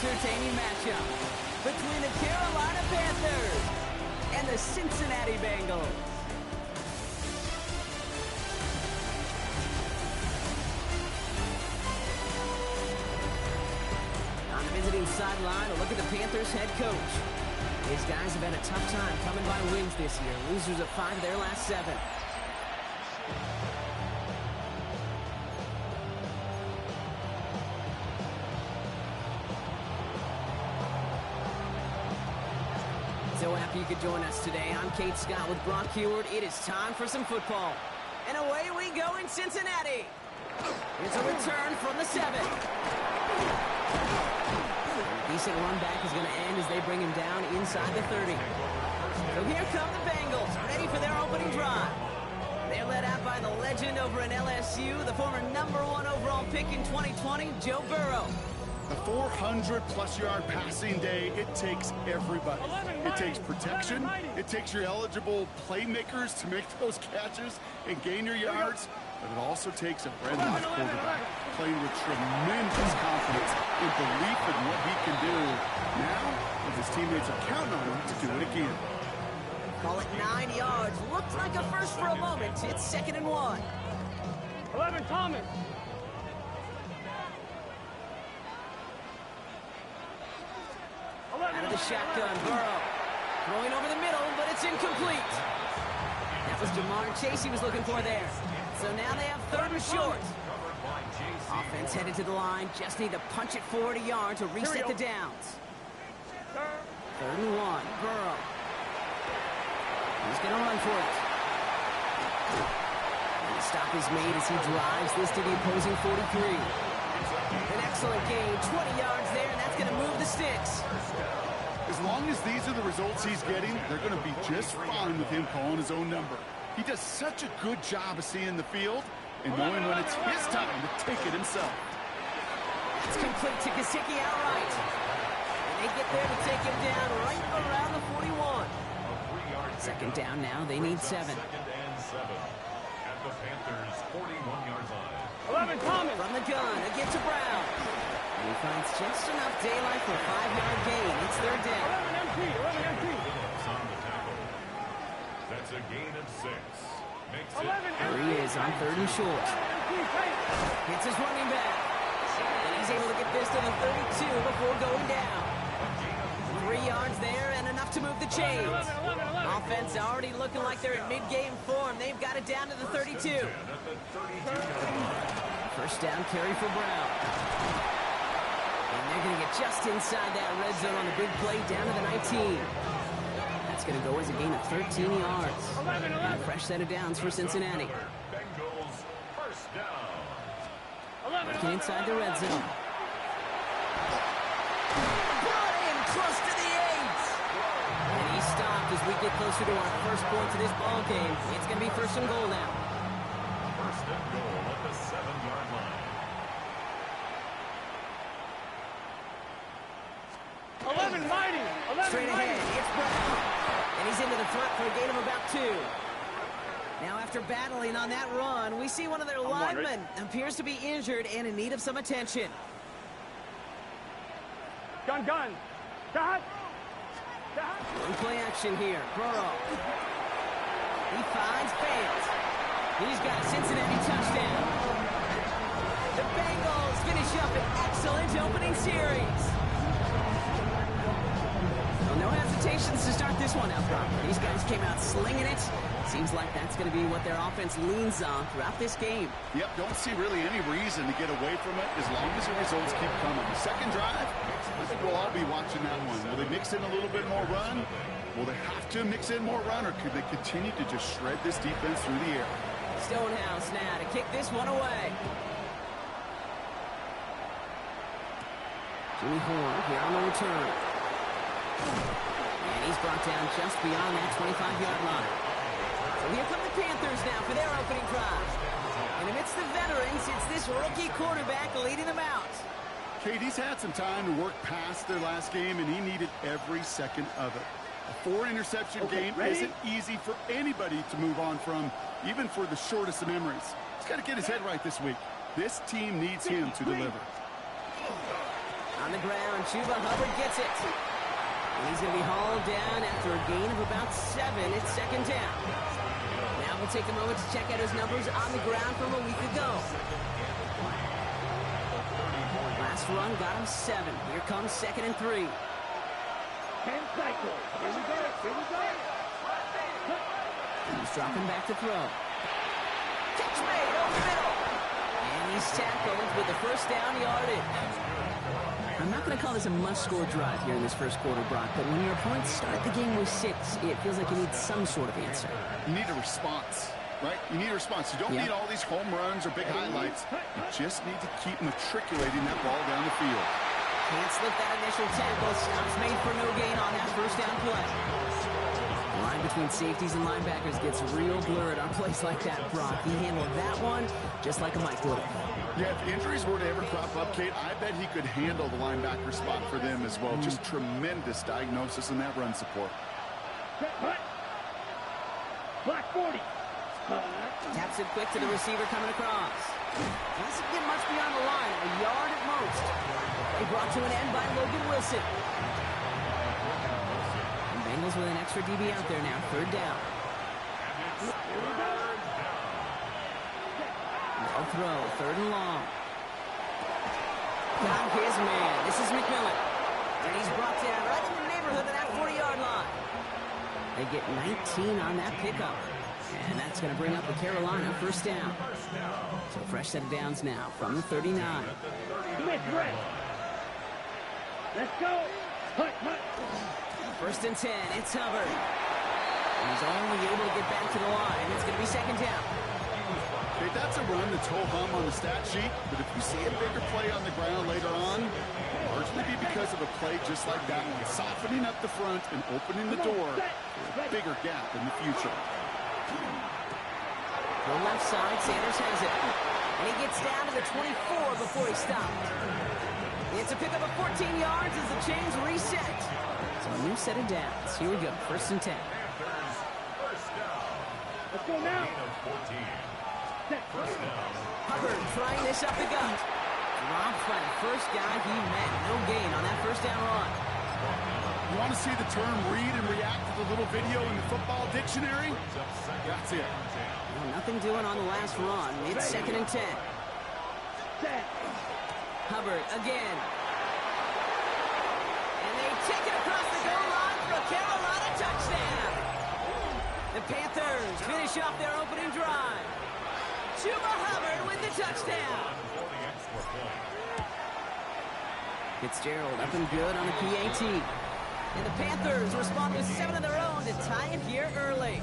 entertaining matchup between the Carolina Panthers and the Cincinnati Bengals. On the visiting sideline, a look at the Panthers head coach. These guys have had a tough time coming by wins this year. Losers of 5 of their last 7. So happy you could join us today. I'm Kate Scott with Brock Heward. It is time for some football. And away we go in Cincinnati. It's a return from the 7. Decent run back is going to end as they bring him down inside the 30. So here come the Bengals, ready for their opening drive. They're led out by the legend over in LSU, the former #1 overall pick in 2020, Joe Burrow. A 400-plus yard passing day, it takes everybody. It takes protection. It takes your eligible playmakers to make those catches and gain your yards. But it also takes a brand-new quarterback playing with tremendous confidence and belief in what he can do. Now, if his teammates are counting on him to do it again. Call it 9 yards. Looked like a first for a moment. It's 2nd and 1. 11, Thomas. Out of the shotgun, Burrow. Throwing over the middle, but it's incomplete. That was Jamar Chase he was looking for there. So now they have 3rd and short. Offense headed to the line. Just need to punch it forward a yard to reset the downs. 3rd and 1. Burrow. He's going to run for it. And the stop is made as he drives this to the opposing 43. An excellent gain. 20 yards there, and that's going to move the sticks. As long as these are the results he's getting, they're going to be just fine with him calling his own number. He does such a good job of seeing the field and knowing when it's his time to take it himself. It's complete to Gesicki outright. And they get there to take him down right around the 41. 2nd down now. They need 7. 2nd and 7 at the Panthers' 41-yard line. 11, Thomas. From the gun, again to Brown. And he finds just enough daylight for a 5-yard gain. It's 3rd down. 11 empty. 11 empty. On the tackle. That's a gain of 6. Makes it 11 There he is on 3rd and short. Hits his running back. And he's able to get this to the 32 before going down. 3 yards there and enough to move the chains. Offense already looking like they're in mid-game form. They've got it down to the 32. 1st down carry for Brown. And they're going to get just inside that red zone on the big play down to the 19. That's going to go as a gain of 13 yards. And a fresh set of downs for Cincinnati. Bengals first down. Working inside the red zone. Brought in close to the 8. And he stopped as we get closer to our first point to this ball game. It's going to be 1st and goal now. 1st and goal at the 7-yard line. 11 mighty. 11 Straight ahead, it's Brown. And he's into the front for a gain of about 2. Now after battling on that run, we see one of their linemen appears to be injured and in need of some attention. Gun. Dot. One play action here. Burrow. He finds Fans. He's got a Cincinnati touchdown. The Bengals finish up an excellent opening series. Well, no hesitations to start this one out, Brock. These guys came out slinging it. Seems like that's going to be what their offense leans on throughout this game. Yep, don't see really any reason to get away from it as long as the results keep coming. The 2nd drive, I think we'll all be watching that one. Will they mix in a little bit more run? Will they have to mix in more run, or could they continue to just shred this defense through the air? Stonehouse now to kick this one away. Jimmy Horn here on the return. And he's brought down just beyond that 25-yard line. So here come the Panthers now for their opening drive. And amidst the veterans, it's this rookie quarterback leading them out. Kate, he's had some time to work past their last game, and he needed every second of it. A 4-interception game isn't easy for anybody to move on from, even for the shortest of memories. He's got to get his head right this week. This team needs him to deliver. On the ground, Chuba Hubbard gets it. And he's going to be hauled down after a gain of about 7. It's second down. Now we'll take a moment to check out his numbers on the ground from a week ago. Last run got him 7. Here comes 2nd and 3. 10 cycles. Here we go. Here we go. He's dropping back to throw. Catch made over the middle. And he's tackled with the first down yardage. I'm not going to call this a must-score drive here in this first quarter, Brock, but when your opponents start the game with 6, it feels like you need some sort of answer. You need a response, right? You need a response. You don't need all these home runs or big highlights. You just need to keep matriculating that ball down the field. Can't slip that initial tackle. Stops made for no gain on that first down play. The line between safeties and linebackers gets real blurred on plays like that, Brock. He handled that one just like a Mike would have. Yeah, if injuries were to ever crop up, Kate, I bet he could handle the linebacker spot for them as well. Just tremendous diagnosis in that run support. Black 40. Taps it quick to the receiver coming across. Doesn't get much beyond the line, a yard at most. They brought to an end by Logan Wilson. And Bengals with an extra DB out there now, third down. No throw, third and long. Got his man. This is McMillan. And he's brought down right in the neighborhood of that 40-yard line. They get 19 on that pickup. And that's going to bring up the Carolina first down. So fresh set of downs now from the 39. Smith, red. Let's go. Hut, hut. First and 10. It's Hubbard. And he's only able to get back to the line. It's going to be second down. Okay, that's a run that's ho-hum on the stat sheet, but if you see a bigger play on the ground later on, it'll largely be because of a play just like that one, softening up the front and opening the door for a bigger gap in the future. The left side, Sanders has it. And he gets down to the 24 before he stopped. It's a pickup of 14 yards as the chains reset. So a new set of downs. Here we go, first and 10. Let's go now. Hubbard trying this up the gut. Dropped by the first guy he met. No gain on that first down run. You want to see the term read and react to the little video in the football dictionary? That's it. Well, nothing doing on the last run. It's second and 10. Hubbard again. And they take it across the goal line for a Carolina touchdown. The Panthers finish off their opening drive. Chuba Hubbard with the touchdown. Fitzgerald up and good on the PAT. And the Panthers respond with 7 of their own to tie it here early.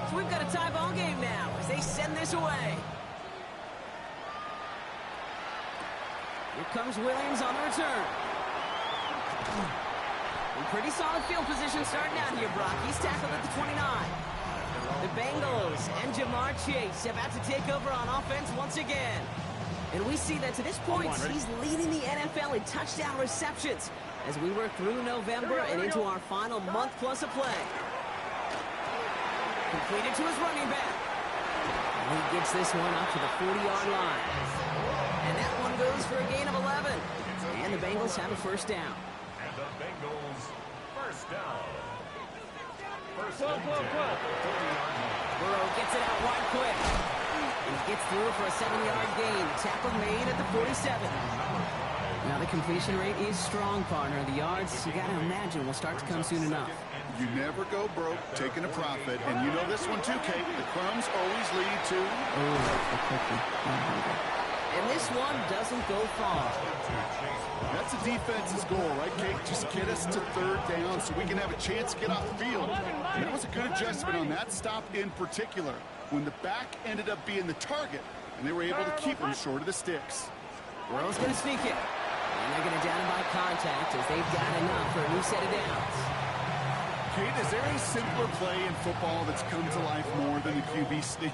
So we've got a tie ball game now as they send this away. Here comes Williams on the return. In pretty solid field position starting out here, Brock. He's tackled at the 29. The Bengals and Jamar Chase about to take over on offense once again. And we see that to this point, he's leading the NFL in touchdown receptions as we work through November and into our final month plus of play. Completed to his running back. And he gets this one up to the 40-yard line. And that one goes for a gain of 11. And the Bengals have a first down. And the Bengals first down. First Whoa, whoa, whoa. Burrow gets it out wide quick. And he Gets through for a 7-yard gain. Tackle made at the 47. Now the completion rate is strong, partner. The yards, you got to imagine, will start to come soon enough. You never go broke taking a profit. And you know this one too, Kate. The crumbs always lead to... Oh, the cookie. And this one doesn't go far. That's a defense's goal, right, Kate? Just get us to third down so we can have a chance to get off the field. And that was a good adjustment on that stop in particular, when the back ended up being the target, and they were able to keep him short of the sticks. Burrow's going to sneak it. And they're going to down him by contact as they've got enough for a new set of downs. Kate, is there a simpler play in football that's come to life more than the QB sneak?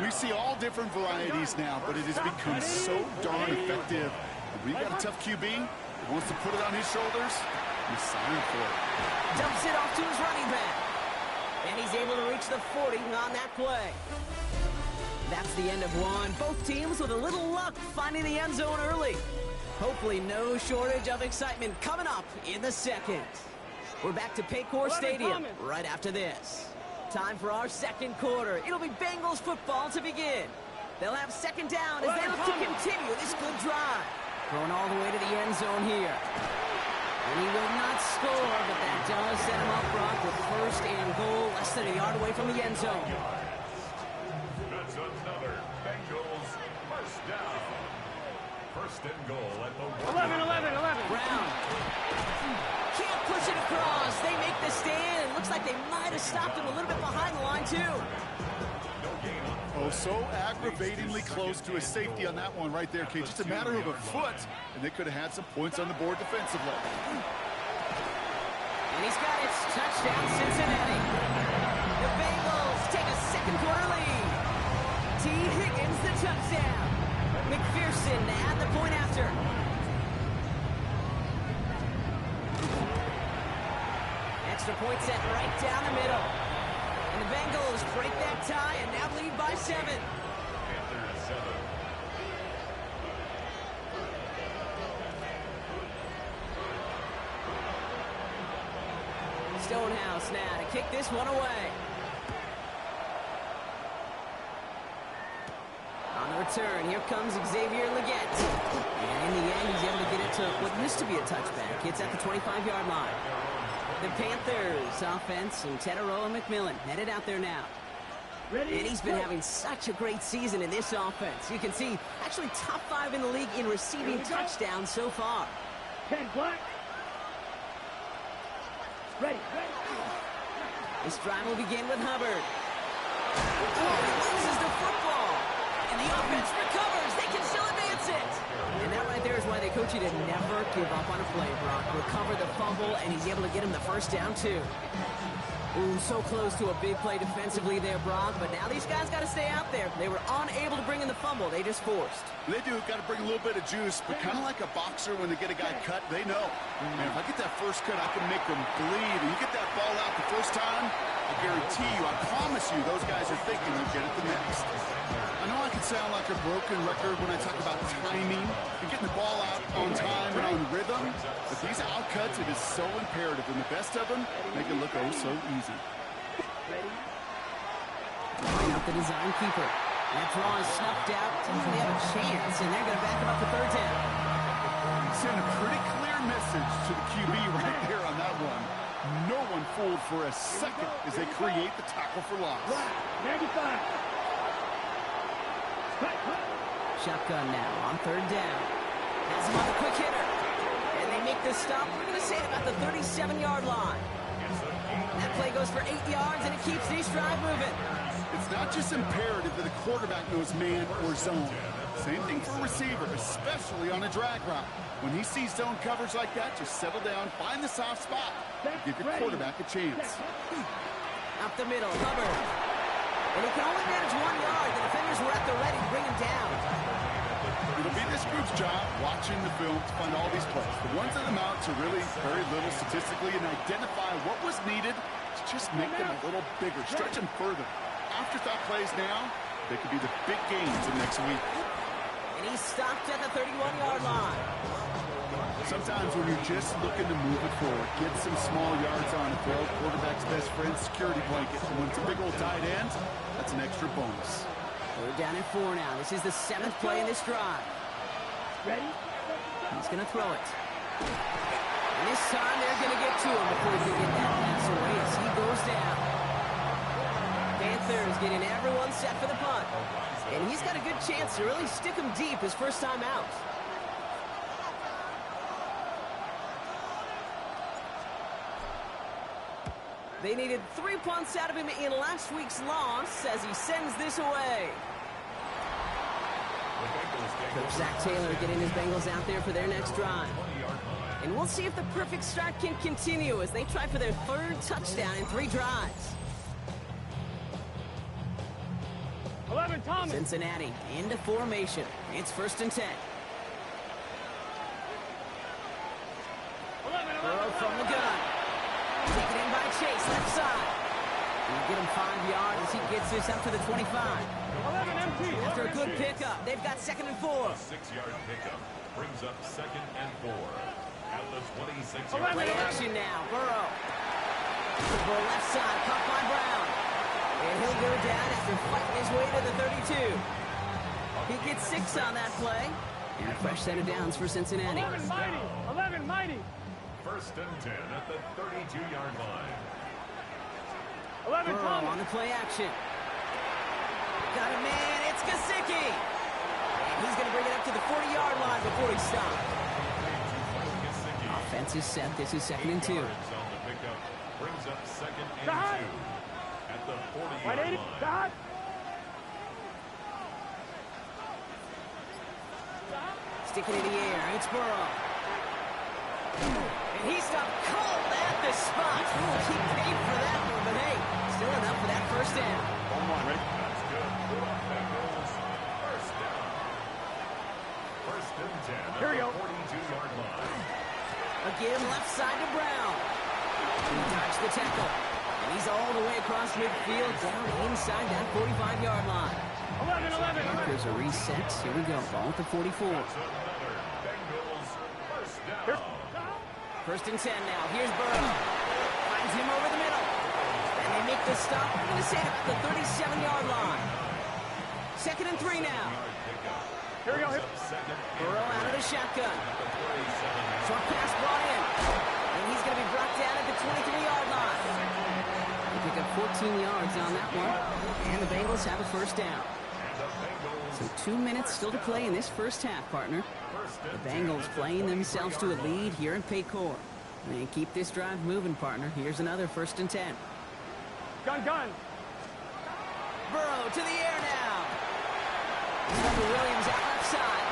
We see all different varieties now, but it has become so darn effective. When you got a tough QB that wants to put it on his shoulders, he's signing for it. Dumps it off to his running back. And he's able to reach the 40 on that play. That's the end of one. Both teams with a little luck finding the end zone early. Hopefully no shortage of excitement coming up in the second. We're back to Paycor Stadium right after this. Time for our second quarter. It'll be Bengals football to begin. They'll have second down as they look to continue this good drive. Going all the way to the end zone here. And he will not score, but that does set him up, Brock, with first and goal, less than a yard away from the end zone. That's another Bengals first down. First and goal at the 11. Brown. Can't push it across. They make the stand. It looks like they might have stopped him a little bit behind the line, too. Oh, so aggravatingly close to a safety on that one right there, Kate. Just a matter of a foot, and they could have had some points on the board defensively. And he's got it. Touchdown, Cincinnati. The Bengals take a second quarter lead. T. Higgins, the touchdown. McPherson at the point after. Extra point set right down the middle. And the Bengals break that tie and now lead by 7. Stonehouse now to kick this one away. On the return, here comes Xavier Leggett. And in the end, he's able to get it to what used to be a touchback. It's at the 25-yard line. The Panthers offense and Teteroa McMillan headed out there now. And he's been having such a great season in this offense. You can see actually top 5 in the league in receiving touchdowns so far. 10 black. Ready. This drive will begin with Hubbard. Oh, he loses the football. And the offense recovers. They can still advance it. And that right there is why they coach you to never give up on a play, Brock. Recover the fumble, and he's able to get him the first down, too. Ooh, so close to a big play defensively there, Brock. But now these guys got to stay out there. They were unable to bring in the fumble. They just forced. They do. Got to bring a little bit of juice, but kind of like a boxer when they get a guy cut, they know. Man, if I get that first cut, I can make them bleed. And you get that ball out the first time, I guarantee you, I promise you, those guys are thinking they'll get it the next. I know I can sound like a broken record when I talk about timing and getting the ball out on time and on rhythm, but these outcuts, it is so imperative, and the best of them make it look oh so easy. Line up the design keeper. That draw is snuffed out. Doesn't really have a chance, and they're going to back him up for third down. Send a pretty clear message to the QB right there on that one. No one fooled for a second as they create the tackle for loss. 95. Shotgun now on third down. Has him on the quick hitter. And they make the stop, we're going to say, about the 37-yard line. That play goes for 8 yards, and it keeps this drive moving. It's not just imperative that a quarterback knows man or zone. Same thing for a receiver, especially on a drag route. When he sees zone coverage like that, just settle down, find the soft spot, and give your quarterback a chance. Up the middle, Hubbard. And he can only manage 1 yard. The defenders were at the ready to bring him down. It'll be this group's job watching the film to find all these plays. The ones that amount to really very little statistically and identify what was needed to just make them a little bigger, stretch them further. Afterthought plays now, they could be the big games of next week. And he's stopped at the 31-yard line. Sometimes when you're just looking to move it forward, get some small yards on it, throw quarterback's best friend, security blanket. And when it's a big old tight end, that's an extra bonus. They're down at 4 now. This is the 7th play in this drive. Ready? He's going to throw it. And this time they're going to get to him before he can get that pass away as he goes down. Panthers getting everyone set for the punt. And he's got a good chance to really stick him deep his first time out. They needed 3 punts out of him in last week's loss as he sends this away. Coach Zach Taylor getting his Bengals out there for their next drive. And we'll see if the perfect start can continue as they try for their 3rd touchdown in 3 drives. 11, Thomas. Cincinnati into formation. It's 1st and 10. 11, Burrow from the gun. Taken in by Chase, left side. And you get him 5 yards as he gets this up to the 25. 11 empty. After a good pickup, they've got 2nd and 4. 6-yard pickup brings up 2nd and 4 at the 26-yard Play line. action now. Burrow. Burrow left side, caught by Brown. And he'll go down after fighting his way to the 32. He gets 6 on that play. And a fresh set of downs for Cincinnati. 11 mighty. 11 mighty. 1st and 10 at the 32-yard line. 11 Burrow Thomas. on the play action. Got a man, it's Gesicki. And he's going to bring it up to the 40-yard line before he stops. Offense is set. This is 2nd and 2. On the pickup brings up 2nd and 2 Dot. at the 40-yard 180. line. Dot. Sticking in the air, it's Burrow. And he stopped cold at the spot. He paid for that one, but hey, still enough for that 1st down. That's good. Bengals, 1st down. 1st and 10 Here we at go. the 42-yard line. Again, left side to Brown. He dodged the tackle. And he's all the way across midfield, down inside that 45-yard line. 11, 11, 11. There's a reset. Here we go. Ball at the 44. That's another Bengals 1st down. 1st and 10 now. Here's Burrow. Finds him over the middle. And they make the stop. I'm going to say at the 37-yard line. 2nd and 3 now. Here we go. Here. Burrow out of the shotgun. Short pass brought in. And he's going to be brought down at the 23-yard line. They pick up 14 yards on that one. And the Bengals have a 1st down. So 2 minutes still to play in this 1st half, partner. The Bengals playing themselves to a lead here in Paycor. And keep this drive moving, partner. Here's another 1st and 10. Gun, gun. Burrow to the air now. Trevor Williams out left side.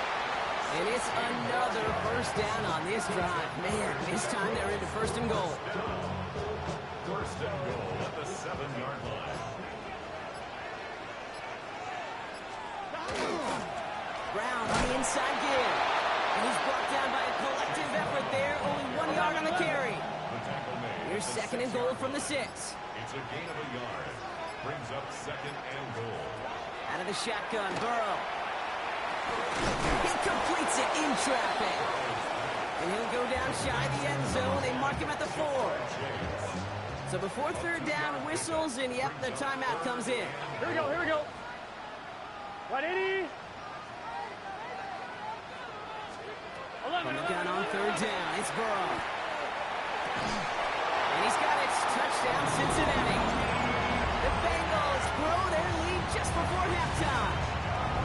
And it's another 1st down on this drive. Man, this time they're into 1st and goal. 1st and goal at the 7-yard line. Brown on the inside gear. And he's brought down by a collective effort there. Only 1 yard on the carry. The tackle made. Here's 2nd and goal from the 6. It's a gain of a yard. Brings up 2nd and goal. Out of the shotgun, Burrow. He completes it in traffic. And he'll go down shy of the end zone. They mark him at the 4. So before 3rd down whistles, and yep, the timeout comes in. Here we go. Here we go. 180. 11, From the 11, gun on 11. 3rd down, it's Burrow. And he's got it. Touchdown, Cincinnati. The Bengals grow their lead just before halftime.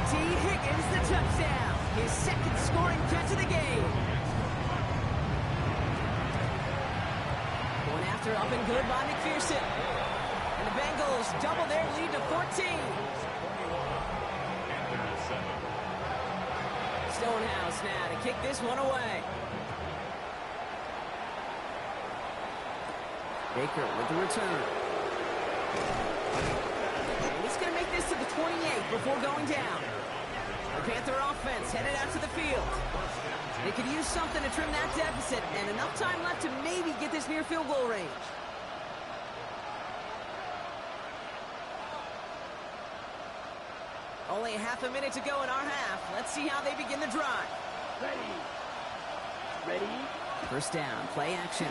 T. Higgins, the touchdown. His 2nd scoring catch of the game. Going after up and good by McPherson. And the Bengals double their lead to 14. Stonehouse now to kick this one away. Baker with the return. And he's going to make this to the 28 before going down. The Panther offense headed out to the field. They could use something to trim that deficit, and enough time left to maybe get this near field goal range. Only half a minute to go in our half. Let's see how they begin the drive. Ready. Ready. 1st down, play action.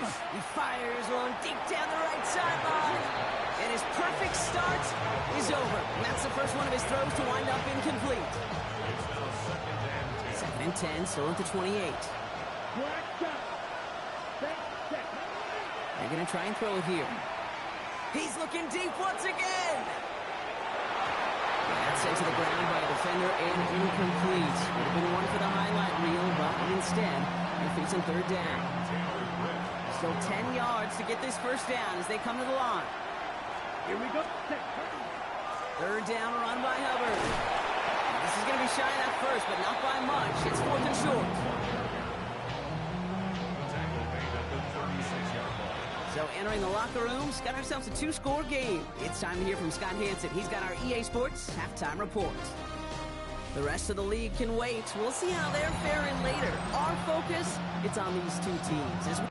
He fires one deep down the right sideline. And his perfect start is over. And that's the first one of his throws to wind up incomplete. It's now second and 10. 2nd and 10, still at the 28. They're going to try and throw it here. He's looking deep once again. That's sent to the ground by a defender and incomplete. Would have been one for the highlight reel, but instead, they're facing 3rd down. Still 10 yards to get this first down as they come to the line. Here we go. 3rd down, run by Hubbard. This is going to be shy of that first, but not by much. It's 4th and short. Tackle made at the 36-yard line. So entering the locker rooms, got ourselves a 2-score game. It's time to hear from Scott Hansen. He's got our EA Sports halftime report. The rest of the league can wait. We'll see how they're faring later. Our focus, it's on these two teams. As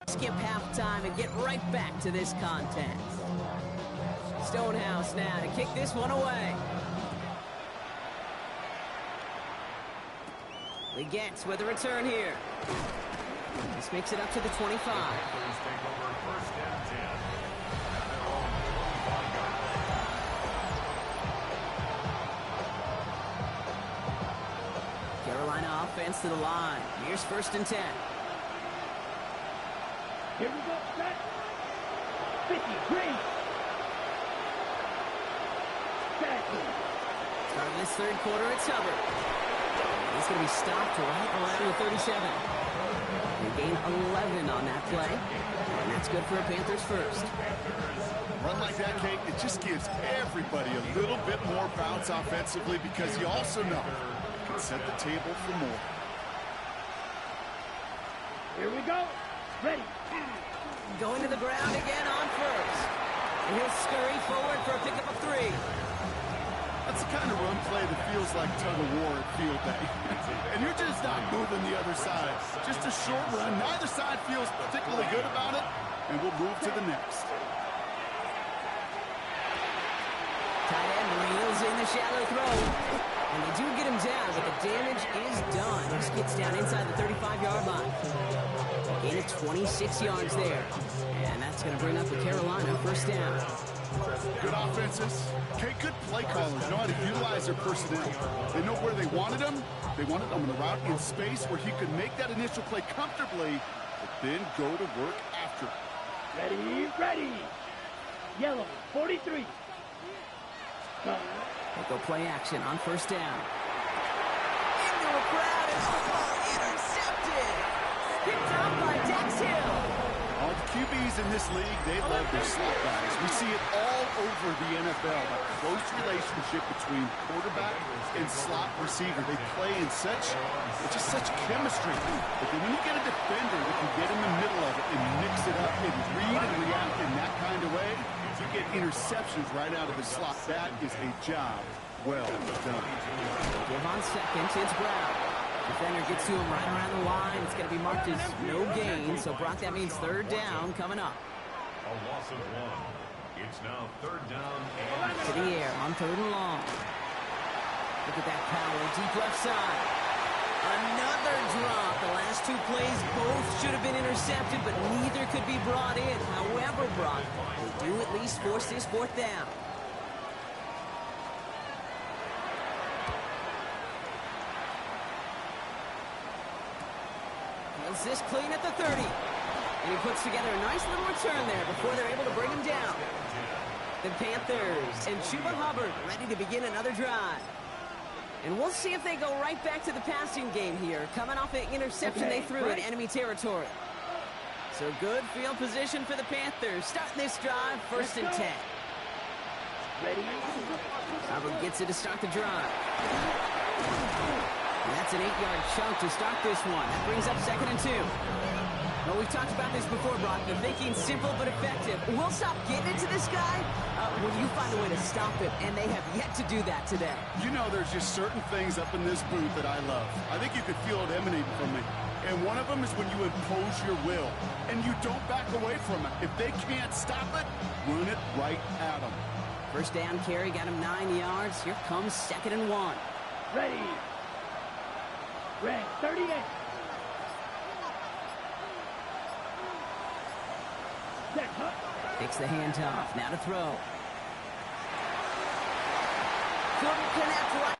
skip halftime and get right back to this contest. Stonehouse now to kick this one away. Leggett with a return here. This makes it up to the 25. Panthers take over 1st and 10. At their own 25-yard line. Carolina offense to the line. Here's 1st and 10. Here we go. Set. 50. Green. Set. Starting this 3rd quarter, it's Hubbard. He's going to be stopped right around the 37. They gain 11 on that play, and that's good for a Panthers first. Run like that, Kate, it just gives everybody a little bit more bounce offensively because you also know you can set the table for more. Here we go. Ready. Going to the ground again on first. And he'll scurry forward for a pickup of 3. That's the kind of run play that feels like tug-of-war at field day. And you're just not moving the other side. Just a short run. Neither side feels particularly good about it. And we'll move to the next. Tight end reels in the shallow throw. And they do get him down, but the damage is done. This gets down inside the 35-yard line. Gain of 26 yards there. And that's going to bring up the Carolina first down. Good offenses. Okay, good play callers know how to utilize their personnel. They know where they wanted him. They wanted him on the route in space where he could make that initial play comfortably, but then go to work after it. Ready, ready. Yellow, 43. They go play action on first down. Into a crowd as football intercepted. Picked up by Dax Hill. All the QBs in this league, they love their slot guys. We see it all over the NFL, a close relationship between quarterback and slot receiver. They play in such chemistry. But then when you get a defender that can get in the middle of it and mix it up and read and react in that kind of way, you get interceptions right out of the slot. That is a job well done. Give on second, it's Brown. Defender gets to him right around the line. It's going to be marked as no gain. So, Brock, that means third down coming up. A loss of 1. It's now third down and To the air on third and long. Look at that power, deep left side. Another drop. The last 2 plays both should have been intercepted, but neither could be brought in. However, Brock, they do at least force this fourth down. Feels this clean at the 30. And he puts together a nice little return there before they're able to bring him down. The Panthers and Chuba Hubbard ready to begin another drive. And we'll see if they go right back to the passing game here, coming off an interception they threw in enemy territory. So good field position for the Panthers. Starting this drive, first and 10. Ready. Hubbard gets it to start the drive. And that's an 8-yard chunk to start this one. That brings up second and 2. Well, we've talked about this before, Brock. The thinking simple but effective. We'll stop getting into this guy when you find a way to stop him, and they have yet to do that today. You know, there's just certain things up in this booth that I love. I think you could feel it emanating from me. And one of them is when you impose your will, and you don't back away from it. If they can't stop it, run it right at them. First down carry, got him 9 yards. Here comes second and 1. Ready. Red, 38. Takes the handoff. Now to throw. Couldn't connect right.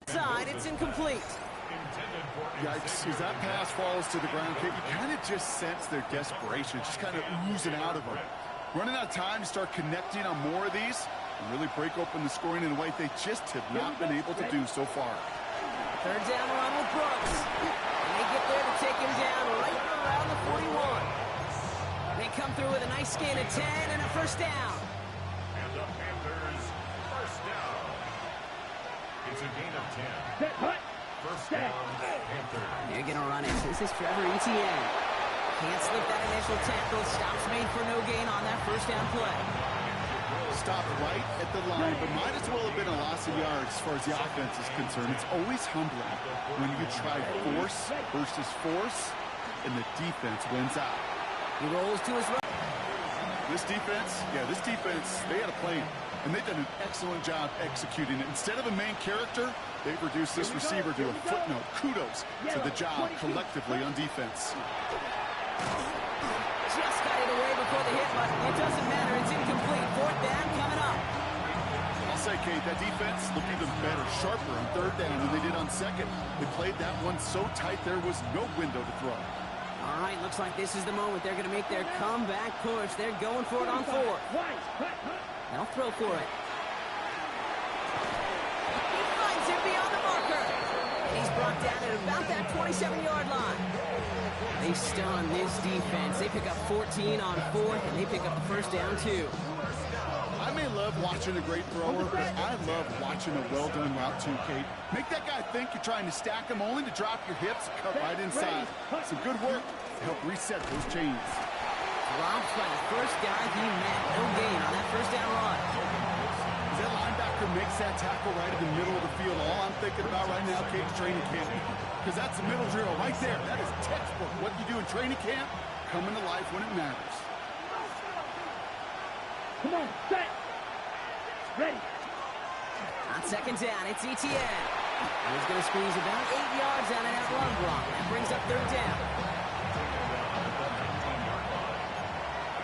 Side, it's incomplete. Yikes, as that pass falls to the ground, you kind of just sense their desperation, just kind of oozing out of them. Running out of time to start connecting on more of these. and really break open the scoring in a way they just have not been able to do so far. Third down run with Brooks. And they get there to take him down right around the 41. They come through with a nice gain of 10 and a first down. And the Panthers, first down. It's a gain of 10. First down, Panthers. They're going to run it. This is Trevor Etienne. Can't slip that initial tackle. Stops made for no gain on that first down play. Stopped right at the line, but might as well have been a loss of yards as far as the offense is concerned. It's always humbling when you try force versus force, and the defense wins out. He rolls to his right. This defense, they had a plan, and they've done an excellent job executing it. Instead of a main character, they've reduced this receiver to a footnote. Kudos to the job collectively on defense. Just got it away before the hit, but it doesn't matter. It's incomplete. Fourth down coming up. I'll say, Kate, that defense looked even better, sharper on third down than they did on second. They played that one so tight there was no window to throw. All right, looks like this is the moment. They're going to make their comeback push. They're going for it on fourth. They'll throw for it. He finds him beyond the marker. And he's brought down at about that 27-yard line. They stun this defense. They pick up 14 on fourth, and they pick up the first down, too. I may love watching a great thrower, but I love watching a well-done route, too, Kate. Make that guy think you're trying to stack him, only to drop your hips, cut right inside. Some good work to help reset those chains. Drops by the first guy he met. No gain on that first down run. As that linebacker makes that tackle right in the middle of the field, all I'm thinking about right now, Kate, is training camp. Because that's a middle drill right there. That is textbook. What you do in training camp, coming to life when it matters. Come on, set. Ready. On second down, it's Etienne. He's going to squeeze about 8 yards out of that run block. That brings up third down.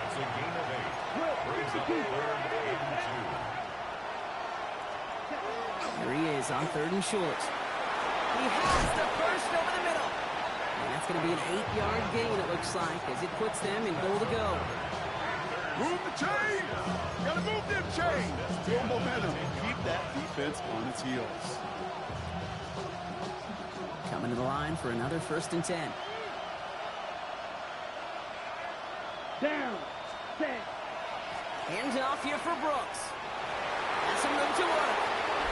It's a gain of 8. Brings up third and 2. Here he is on third and short. He has the first over the middle. And that's going to be an 8-yard gain, it looks like, as it puts them in goal to go. Move the chains! Gotta move them chains! Build momentum. Keep that defense on its heels. Coming to the line for another first and 10. Down. Set. Hands off here for Brooks. Has some room to work.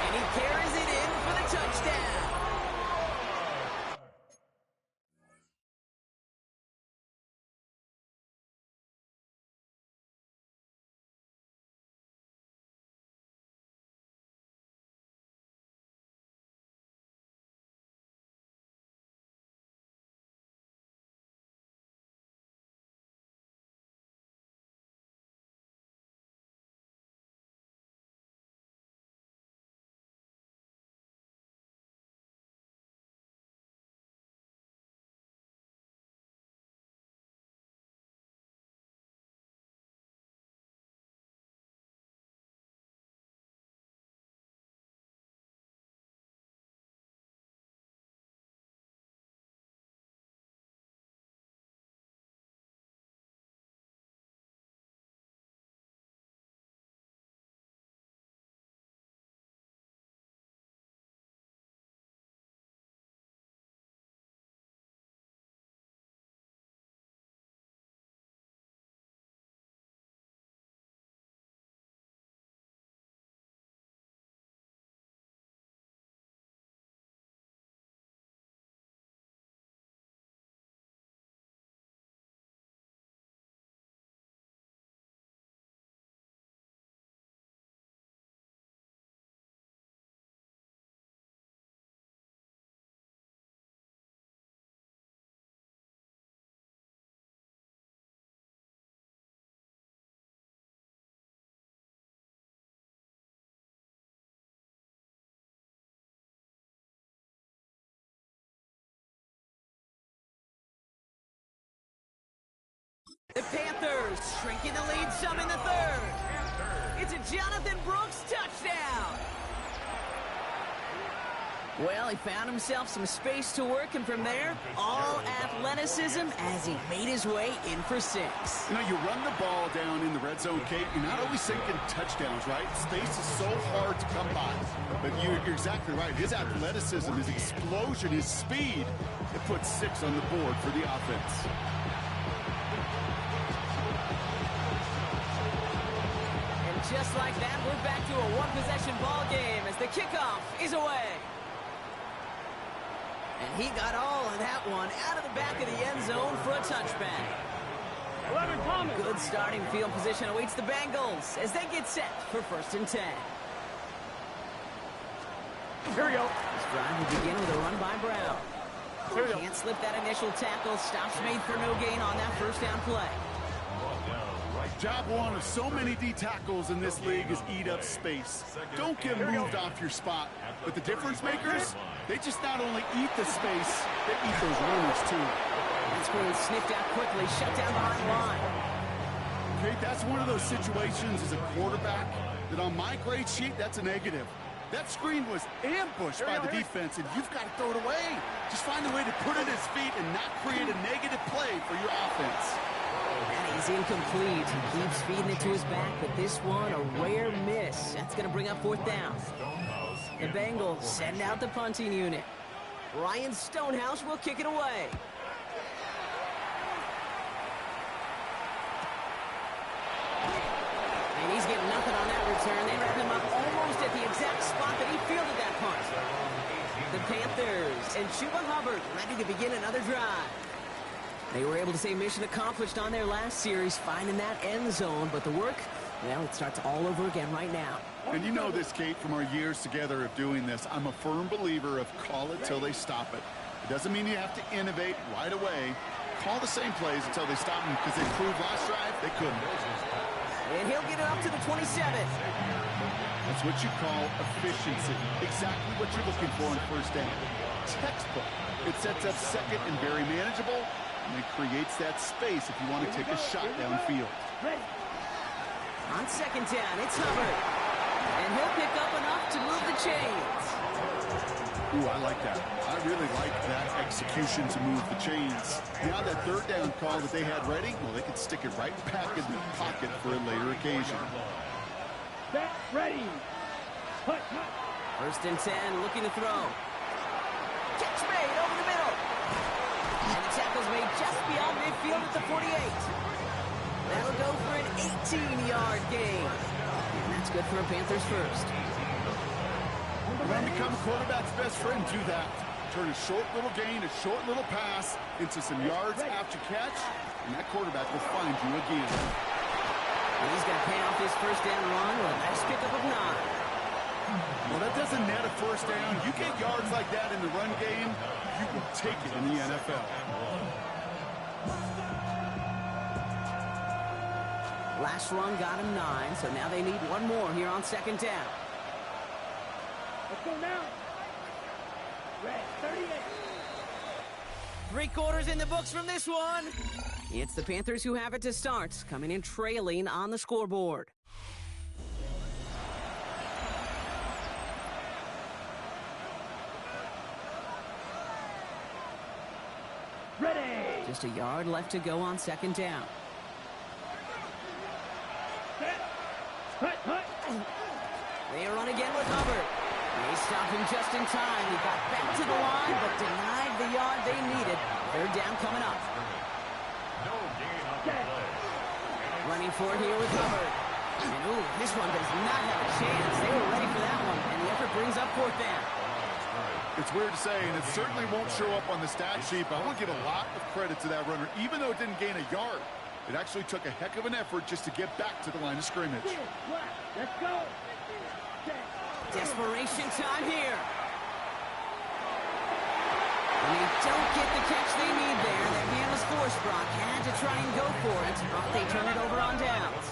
And he carries it in for the touchdown. The Panthers shrinking the lead some in the third. It's a Jonathan Brooks touchdown. Well, he found himself some space to work, and from there, all athleticism as he made his way in for 6. You know, you run the ball down in the red zone, Kate, you're not always thinking touchdowns, right? Space is so hard to come by. But you're exactly right. His athleticism, his explosion, his speed, it puts 6 on the board for the offense. And just like that, we're back to a one-possession ball game as the kickoff is away. And he got all of that one out of the back of the end zone for a touchback. 11 Thomas. Good starting field position awaits the Bengals as they get set for 1st and 10. Here we go. This drive will begin with a run by Brown. Here we go. Can't slip that initial tackle. Stops made for no gain on that first down play. Job one of so many D tackles in this league is eat up space. Don't get moved off your spot. But the difference makers, they just not only eat the space, they eat those runners too. That screen sniffed out quickly, shut down behind the line. Okay, that's one of those situations as a quarterback that on my grade sheet, that's a negative. That screen was ambushed by the defense, and you've got to throw it away. Just find a way to put it at his feet and not create a negative play for your offense. That is incomplete. He keeps feeding it to his back, but this one, a rare miss. That's going to bring up 4th down. The Bengals send out the punting unit. Ryan Stonehouse will kick it away. And he's getting nothing on that return. They wrap him up almost at the exact spot that he fielded that punt. The Panthers and Chuba Hubbard ready to begin another drive. They were able to say mission accomplished on their last series, finding that end zone. But the work, well, it starts all over again right now. And you know this, Kate, from our years together of doing this. I'm a firm believer of call it till they stop it. It doesn't mean you have to innovate right away. Call the same plays until they stop them, because they proved last drive they couldn't. And he'll get it up to the 27. That's what you call efficiency. Exactly what you're looking for in 1st down. Textbook. It sets up 2nd and very manageable. And it creates that space if you want to take a shot downfield. On 2nd down, it's Hubbard. And he'll pick up enough to move the chains. Ooh, I like that. I really like that execution to move the chains. Now that 3rd down call that they had ready, well, they could stick it right back in the pocket for a later occasion. Set, ready. Hut. 1st and 10, looking to throw. Catch made over the middle. And the tackle's made just beyond midfield at the 48. That'll go for an 18-yard gain. And that's good for a Panthers first. You want to become a quarterback's best friend, do that. Turn a short little gain, a short little pass into some yards after catch, and that quarterback will find you again. And he's going to pay off his first down run with a nice pickup of 9. Well, that doesn't net a first down. You get yards like that in the run game, you will take it in the NFL. Last run got him 9, so now they need one more here on 2nd down. Let's go now. Red, 38. 3 quarters in the books from this one. It's the Panthers who have it to start, coming in trailing on the scoreboard. Ready. Just a yard left to go on 2nd down. Set. Hut. They run again with Hubbard. They stop him just in time. He got back to the line, but denied the yard they needed. 3rd down coming up. No gain on the play. Running for it here with Hubbard. And ooh, this one does not have a chance. They were ready for that one, and the effort brings up 4th down. It's weird to say, and it certainly won't show up on the stat sheet, but I want to give a lot of credit to that runner. Even though it didn't gain a yard, it actually took a heck of an effort just to get back to the line of scrimmage. Let's go. Desperation time here. And they don't get the catch they need there. That man was forced. Brock had to try and go for it, but they turn it over on downs.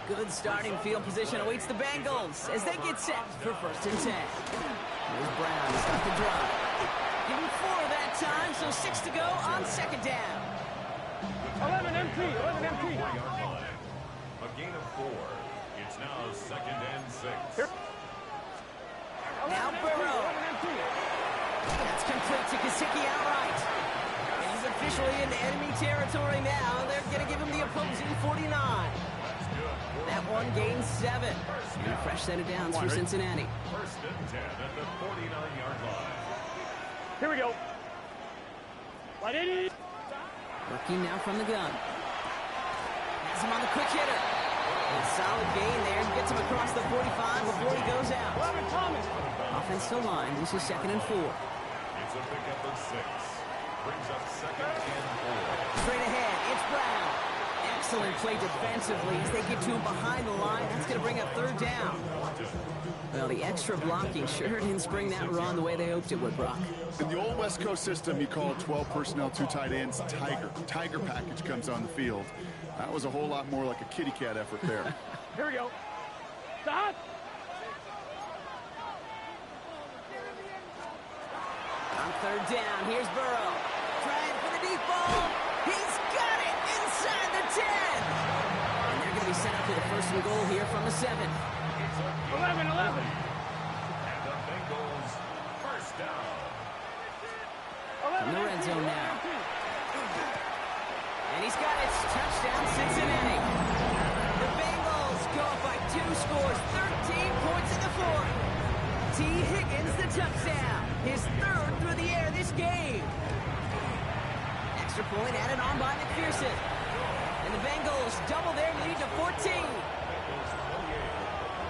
Good starting field position awaits the Bengals as they get set for 1st and 10. Here's Brown to start the drive. Give him 4 that time, so 6 to go on 2nd down. 11 empty. A gain of 4. It's now 2nd and 6. Now Burrow. That's complete to Gesicki outright. And he's officially in enemy territory now. They're going to give him the opposing 49. That one gains 7. And a fresh set of downs for Cincinnati. First and 10 at the 49-yard line. Here we go. What it is? Working now from the gun. Has him on the quick hitter. And a solid gain there. Gets him across the 45 before he goes out. Offensive line. This is 2nd and 4. It's a pickup of 6. Brings up 2nd and 4. Straight ahead. It's Brown. Excellent play defensively as they get to him behind the line. That's going to bring up 3rd down. Well, the extra blocking sure didn't spring that run the way they hoped it would, Brock. In the old West Coast system, you call 12 personnel, 2 tight ends, Tiger. Tiger package comes on the field. That was a whole lot more like a kitty cat effort there. Here we go. Stop. On 3rd down, here's Burrow. Trying for the deep ball. He's got it inside the 10. And they're going to be set up for the 1st and goal here from the 7. 11. And the Bengals first down. From the red zone now. And he's got it. Touchdown, Cincinnati. The Bengals go up by 2 scores, 13 points in the 4th. T. Higgins the touchdown. His 3rd through the air this game. Extra point added on by McPherson. And the Bengals double their lead to 14. Bengals 28.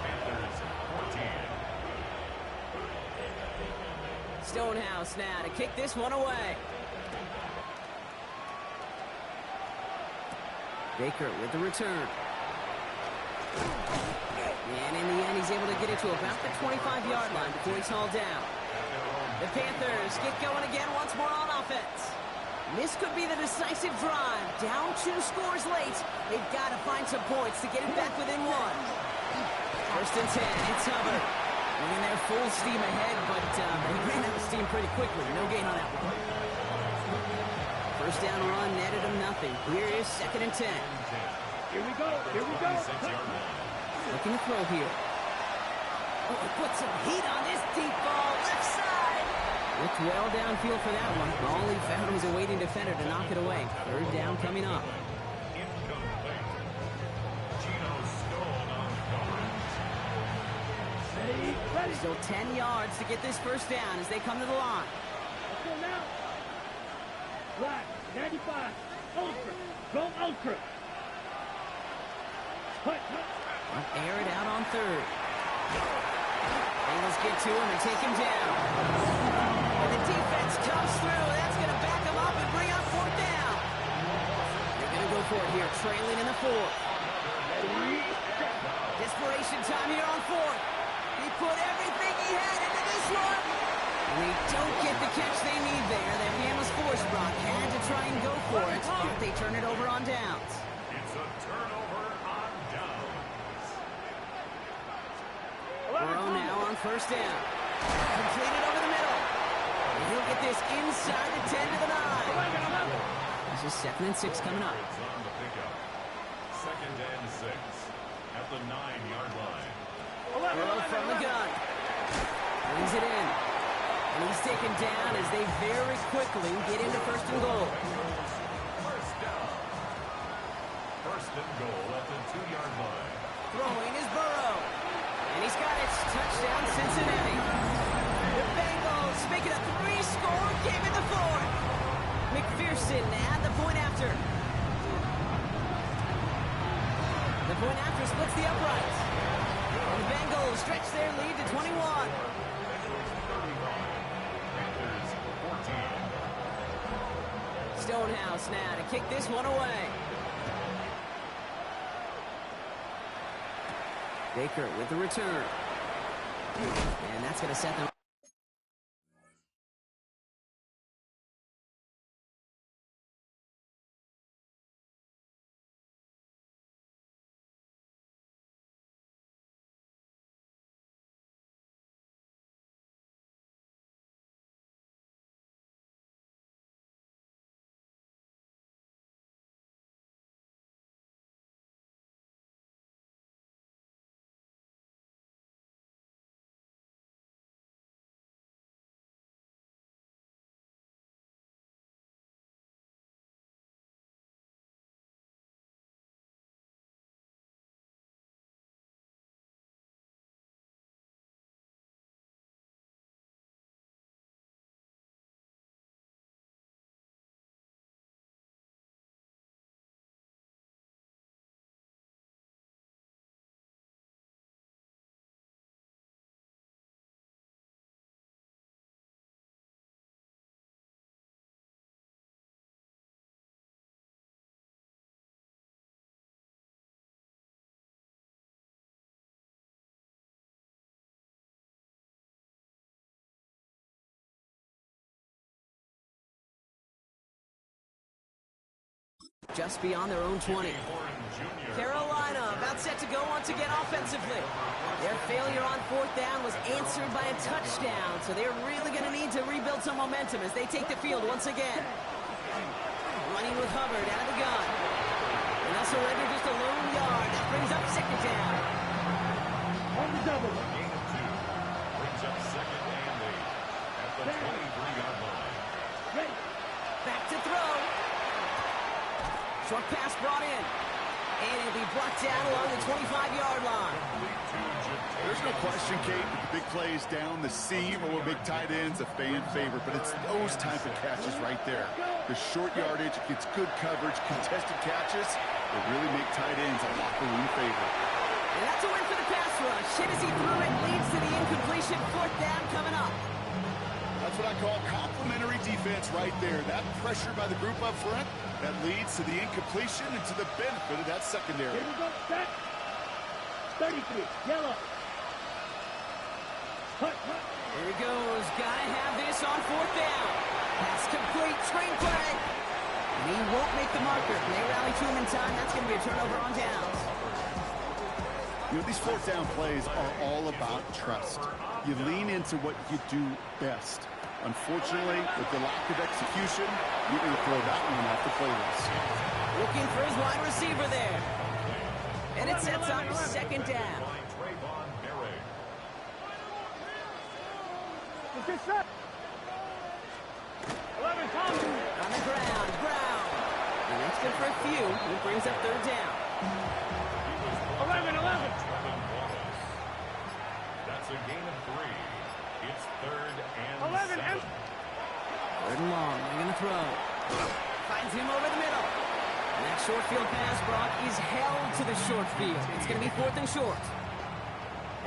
Panthers 14. Stonehouse now to kick this one away. Baker with the return. And in the end, he's able to get it to about the 25-yard line before he's hauled down. The Panthers get going again once more on offense. This could be the decisive drive. Down 2 scores late. They've got to find some points to get it back within 1. 1st and 10. It's Hubbard. Moving there full steam ahead, but he ran out of steam pretty quickly. No gain on that one. 1st down run netted him nothing. Here is 2nd and 10. Here we go. Looking to throw here. Oh, he put some heat on this deep ball. Left side. Looked well downfield for that one. All he found was a waiting defender to knock it away. 3rd down coming up. Incomplete. Gino Stone on coverage. Still 10 yards to get this 1st down as they come to the line. Let's go now. Right. 95. Ultra. Go Ultra. Air it out on 3rd. Bengals get to him and take him down. And the defense comes through. That's going to back him up and bring up 4th down. They're going to go for it here, trailing in the 4th. Desperation time here on 4th. He put everything he had into this one. And they don't get the catch they need there. That man was forced, Brock. Had to try and go for it, but they turn it over on downs. It's a turnover on downs. Burrow now on 1st down. Completed over the middle. And he'll get this inside the 10 to the 9. This is 2nd and 6 coming up. It's on the pickup. 2nd and 6 at the 9-yard line. Burrow from the gun. Brings it in. And he's taken down as they very quickly get into 1st and goal. First down. 1st and goal at the 2-yard line. Throwing is Burrow. And he's got it. Touchdown, Cincinnati. The Bengals make it a 3-score game in the 4th. McPherson at the point after. The point after splits the uprights. And the Bengals stretch their lead to 21. Panthers 14. Stonehouse now to kick this one away. Baker with the return. And that's going to set them just beyond their own 20. Carolina about set to go once again offensively. Their failure on 4th down was answered by a touchdown, so they're really going to need to rebuild some momentum as they take the field once again. Running with Hubbard out of the gun. And they'll surrender just a lone yard. That brings up 2nd down. On the double. Gain of 2. Brings up 2nd and 8 at the 23-yard line. Ready. Back to throw. Short pass brought in. And it'll be brought down along the 25-yard line. There's no question, Kate, that the big plays down the seam or big tight ends a fan favorite, but it's those type of catches right there. The short yardage, gets good coverage, contested catches, they really make tight ends a locker room favorite. And that's a win for the pass rush. Hit as he threw it, leads to the incompletion. 4th down coming up. That's what I call complimentary defense right there. That pressure by the group up front, that leads to the incompletion and to the benefit of that secondary. Here we go. Set. 33. Yellow. Hut. Here he goes. Gotta have this on 4th down. Pass complete. Screenplay. And he won't make the marker. They rally to him in time. That's going to be a turnover on downs. You know, these 4th down plays are all about trust. You lean into what you do best. Unfortunately, with the lack of execution, you're going to throw that one off the playlist. Looking for his wide receiver there. And it sets up 2nd down. Is this set? 11 Thompson. On the ground. Brown. And that's good for a few. It brings up 3rd down. 11. That's a gain of 3. It's 3rd and 11 7. 3rd and long. They're going to throw. Finds him over the middle. And that short field pass, Brock, is held to the short field. It's going to be 4th and short.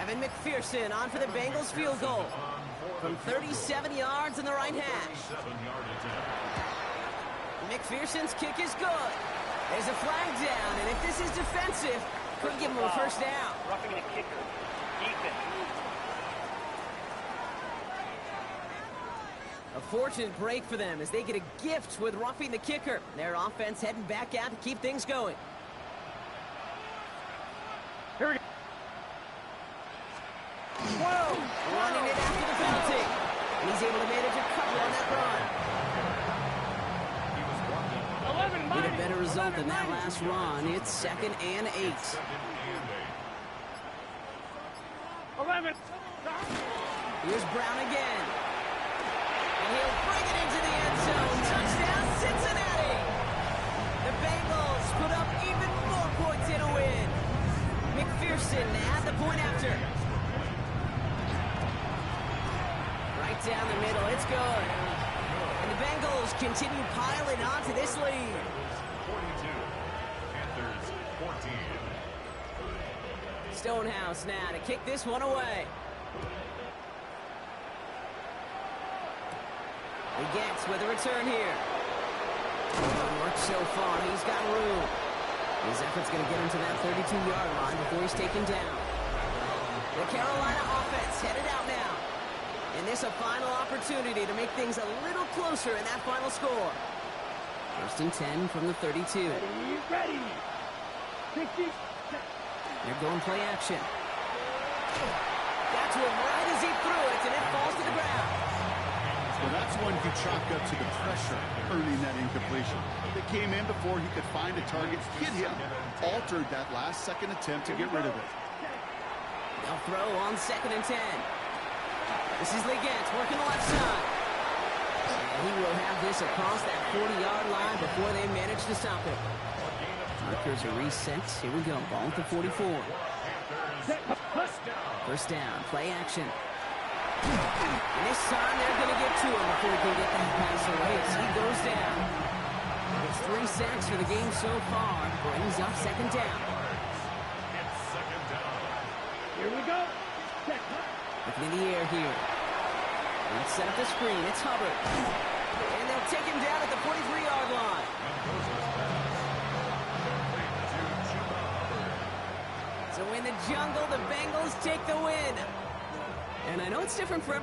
Evan McPherson on for the Bengals field goal. From 37 yards in the right hash. McPherson's kick is good. There's a flag down, and if this is defensive, could give him a 1st down. Roughing the kicker. Defense. A fortunate break for them as they get a gift with roughing the kicker. Their offense heading back out to keep things going. Here we go. Whoa! Running it after the penalty. And he's able to manage a cover on that run. 11 Get a better result than that last run. It's 2nd and 8. 11. Here's Brown again. And he'll bring it into the end zone. Touchdown, Cincinnati! The Bengals put up even more points in a win. McPherson at the point after. Right down the middle, it's good. And the Bengals continue piling onto this lead. 42. Panthers 14. Stonehouse now to kick this one away. He gets with a return here. Works so far, he's got room. His effort's going to get him to that 32-yard line before he's taken down. The Carolina offense headed out now. And this a final opportunity to make things a little closer in that final score. 1st and 10 from the 32. Ready. 60. They're going play action. Got to him right as he threw it, and it falls to the ground. Well, that's one you chalk up to the pressure earning that incompletion. They came in before he could find a target, hit him, altered that last-second attempt to get rid of it. They'll throw on 2nd and 10. This is Leggett working the left side. And he will have this across that 40-yard line before they manage to stop it. Markers are reset. Here we go. Ball at the 44. 1st down. Play action. And this time they're going to get to him before he can get that pass away as he goes down. It's 3 sacks for the game so far. Brings up 2nd down. Here we go. Looking in the air here. Let's set up the screen. It's Hubbard. And they'll take him down at the 43-yard line. So in the jungle, the Bengals take the win. And I know it's different for everyone.